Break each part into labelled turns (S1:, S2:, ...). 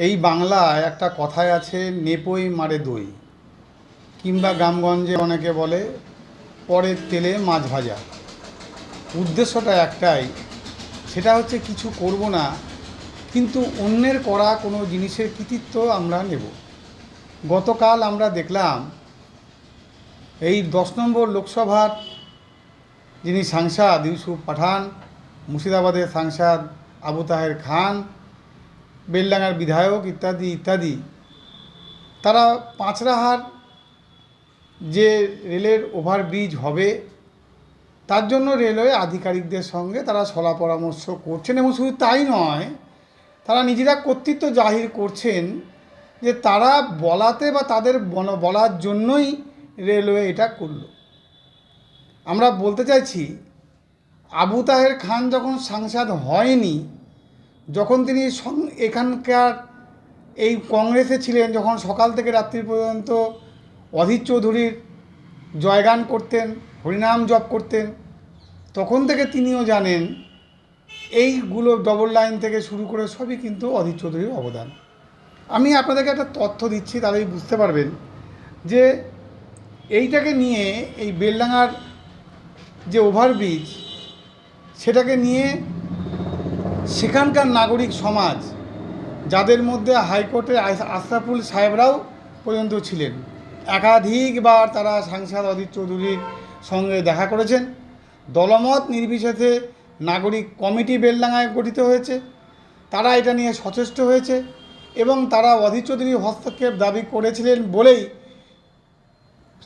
S1: এই বাংলায় একটা কথায় আছে, নেপোই মারে দই, কিংবা গ্রামগঞ্জে অনেকে বলে পরের তেলে মাছ ভাজা। উদ্দেশ্যটা একটাই, সেটা হচ্ছে কিছু করব না, কিন্তু অন্যের করা কোনো জিনিসের কৃতিত্ব আমরা নেব। গতকাল আমরা দেখলাম এই 10 নম্বর লোকসভার যিনি সাংসদ ইউসুফ পাঠান, মুর্শিদাবাদের সাংসদ আবু তাহের খান, বেলডাঙ্গার বিধায়ক ইত্যাদি ইত্যাদি, তারা পাঁচরাহার যে রেলের ওভারব্রিজ হবে তার জন্য রেলওয়ে আধিকারিকদের সঙ্গে তারা সলা পরামর্শ করছেন। এবং শুধু তাই নয়, তারা নিজেরা কর্তৃত্ব জাহির করছেন যে তারা বলাতে বা তাদের বলার জন্যই রেলওয়ে এটা করল। আমরা বলতে চাইছি, আবু তাহের খান যখন সাংসদ হয়নি, যখন তিনি এখানকার এই কংগ্রেসে ছিলেন, যখন সকাল থেকে রাত্রি পর্যন্ত অধীর চৌধুরীর জয়গান করতেন, হরিনাম জপ করতেন, তখন থেকে তিনিও জানেন এইগুলো ডবল লাইন থেকে শুরু করে সবই কিন্তু অধীর চৌধুরীর অবদান। আমি আপনাদেরকে একটা তথ্য দিচ্ছি, তাহলেই বুঝতে পারবেন যে এইটাকে নিয়ে, এই বেলডাঙ্গার যে ওভারব্রিজ, সেটাকে নিয়ে সেখানকার নাগরিক সমাজ, যাদের মধ্যে হাইকোর্টের আশরাফুল সাহেবরাও পর্যন্ত ছিলেন, একাধিকবার তারা সাংসদ অধীর চৌধুরীর সঙ্গে দেখা করেছেন। দলমত নির্বিশেষে নাগরিক কমিটি বেলডাঙ্গায় গঠিত হয়েছে, তারা এটা নিয়ে সচেষ্ট হয়েছে এবং তারা অধীর চৌধুরীর হস্তক্ষেপ দাবি করেছিলেন বলেই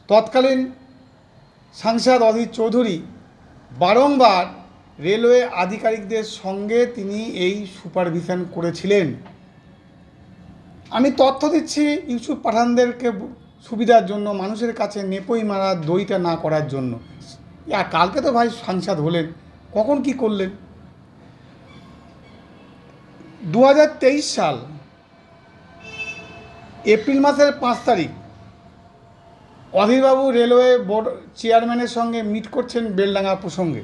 S1: তৎকালীন সাংসদ অধীর চৌধুরী বারংবার রেলওয়ে আধিকারিকদের সঙ্গে তিনি এই সুপারভিশন করেছিলেন। আমি তথ্য দিচ্ছি ইউসুফ পাঠানদেরকে সুবিধার জন্য, মানুষের কাছে নেপোই মারা দইটা না করার জন্য। কালকে তো ভাই সাংসদ হলেন, কখন কি করলেন? 2023 সাল এপ্রিল মাসের 5 তারিখ অধীরবাবু রেলওয়ে বোর্ড চেয়ারম্যানের সঙ্গে মিট করছেন বেলডাঙ্গা প্রসঙ্গে।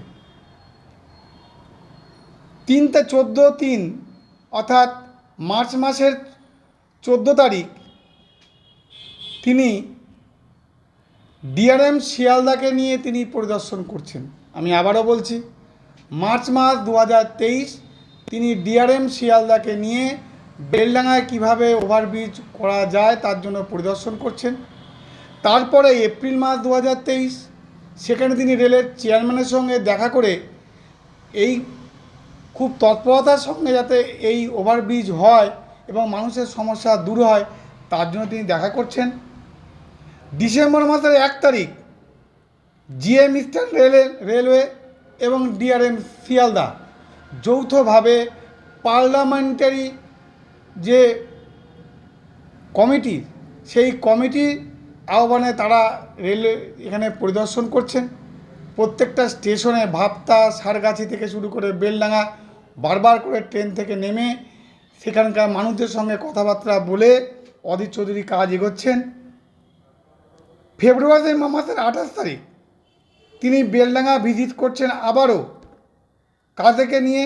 S1: 14/3 অর্থাৎ মার্চ মাসের 14 তারিখ তিনি ডিআরএম শিয়ালদাকে নিয়ে তিনি পরিদর্শন করছেন। আমি আবারও বলছি, মার্চ মাস 2023 তিনি ডিআরএম শিয়ালদাকে নিয়ে বেলডাঙ্গায় কীভাবে ওভারব্রিজ করা যায় তার জন্য পরিদর্শন করছেন। তারপরে এপ্রিল মাস 2023 সেখানে তিনি রেলের চেয়ারম্যানের সঙ্গে দেখা করে এই খুব তৎপরতার সঙ্গে যাতে এই ওভারব্রিজ হয় এবং মানুষের সমস্যা দূর হয় তার জন্য তিনি দেখা করছেন। ডিসেম্বর মাসের 1 তারিখ জিএম ইস্টার্ন রেলওয়ে এবং ডিআরএম শিয়ালদা যৌথভাবে পার্লামেন্টারি যে কমিটি, সেই কমিটির আহ্বানে তারা রেলওয়ে এখানে পরিদর্শন করছেন। প্রত্যেকটা স্টেশনে ভাপ্তা, সারগাছি থেকে শুরু করে বেলডাঙ্গা বারবার করে ট্রেন থেকে নেমে সেখানকার মানুষদের সঙ্গে কথাবার্তা বলে অধীর চৌধুরী কাজ এগোচ্ছেন। ফেব্রুয়ারি মাসের 28 তারিখ তিনি বেলডাঙ্গা ভিজিট করছেন আবারও, কাজেকে নিয়ে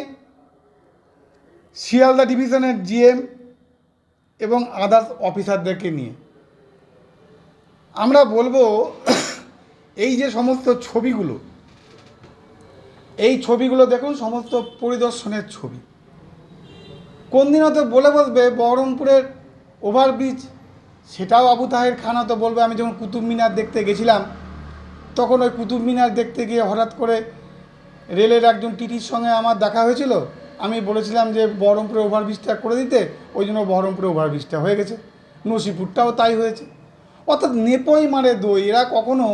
S1: শিয়ালদা ডিভিশনের জিএম এবং আদার্স অফিসারদেরকে নিয়ে। আমরা বলবো, এই যে সমস্ত ছবিগুলো, এই ছবিগুলো দেখুন, সমস্ত পরিদর্শনের ছবি। কোন দিন হয়তো বলে বসবে বহরমপুরের ওভারব্রিজ, সেটাও আবু তাহের খান হয়তো বলবে। আমি যখন কুতুব মিনার দেখতে গেছিলাম, তখন ওই কুতুব মিনার দেখতে গিয়ে হঠাৎ করে রেলের একজন টিটির সঙ্গে আমার দেখা হয়েছিল। আমি বলেছিলাম যে বহরমপুরে ওভারব্রিজটা করে দিতে, ওই জন্য বহরমপুরে ওভারব্রিজটা হয়ে গেছে। নসিপুরটাও তাই হয়েছে। অর্থাৎ নেপোই মারে দই, এরা কখনো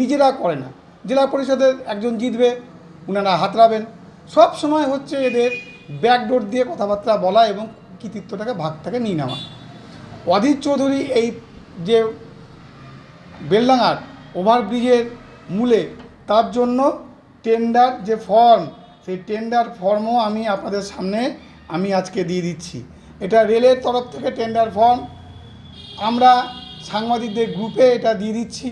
S1: নিজেরা করে না। জেলা পরিষদের একজন জিতবে, ওনারা হাতড়াবেন, সব সময় হচ্ছে এদের ব্যাকডোর দিয়ে কথাবার্তা বলা এবং কৃতিত্বটাকে ভাগটাকে নিয়ে নেওয়া। অধীর চৌধুরী এই যে বেলডাঙ্গার ওভারব্রিজের মূলে, তার জন্য টেন্ডার যে ফর্ম, সেই টেন্ডার ফর্মও আমি আপনাদের সামনে আজকে দিয়ে দিচ্ছি। এটা রেলের তরফ থেকে টেন্ডার ফর্ম, আমরা সাংবাদিকদের গ্রুপে এটা দিয়ে দিচ্ছি।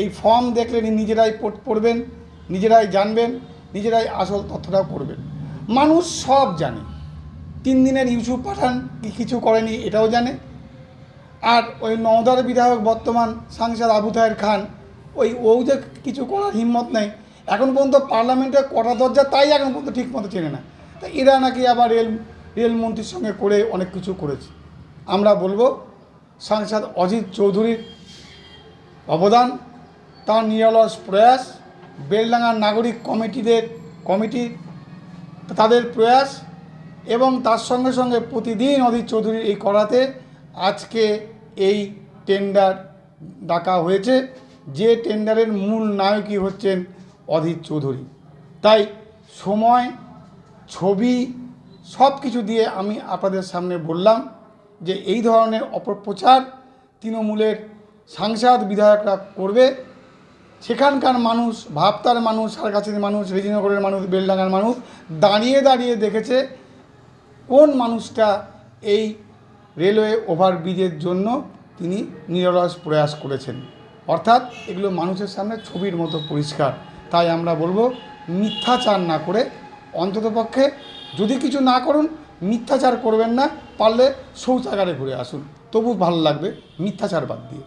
S1: এই ফর্ম দেখলে নিজেরাই পড়বেন, নিজেরাই জানবেন, নিজেরাই আসল তথ্যটাও করবেন। মানুষ সব জানে, 3 দিনের ইউসুফ পাঠান কিছু করেনি এটাও জানে। আর ওই নওদার বিধায়ক বর্তমান সাংসদ আবু তাহের খান ও যে কিছু করার হিম্মত নেই, এখন পর্যন্ত পার্লামেন্টের কটা দরজা তাই এখন পর্যন্ত ঠিক মতো চেনে না। তাই এরা নাকি আবার রেলমন্ত্রীর সঙ্গে করে অনেক কিছু করেছে। আমরা বলবো সাংসদ অজিত চৌধুরীর অবদান, তার নিরলস প্রয়াস, বেলডাঙ্গার নাগরিক কমিটি তাদের প্রয়াস, এবং তার সঙ্গে সঙ্গে প্রতিদিন অজিত চৌধুরীর এই করাতে আজকে এই টেন্ডার ডাকা হয়েছে, যে টেন্ডারের মূল নায়কই হচ্ছেন অজিত চৌধুরী। তাই সময়, ছবি সব কিছু দিয়ে আমি আপনাদের সামনে বললাম যে এই ধরনের অপপ্রচার তৃণমূলের সাংসদ বিধায়করা করবে। সেখানকার মানুষ, ভাবতার মানুষ, সারগাছির মানুষ, রেজিনগরের মানুষ, বেলডাঙ্গার মানুষ দাঁড়িয়ে দাঁড়িয়ে দেখেছে কোন মানুষটা এই রেলওয়ে ওভারব্রিজের জন্য তিনি নিরলস প্রয়াস করেছেন। অর্থাৎ এগুলো মানুষের সামনে ছবির মতো পরিষ্কার। তাই আমরা বলবো মিথ্যাচার না করে, অন্ততপক্ষে যদি কিছু না করুন মিথ্যাচার করবেন না, পারলে শৌচাগারে ঘুরে আসুন, তবু ভালো লাগবে মিথ্যাচার বাদ দিয়ে।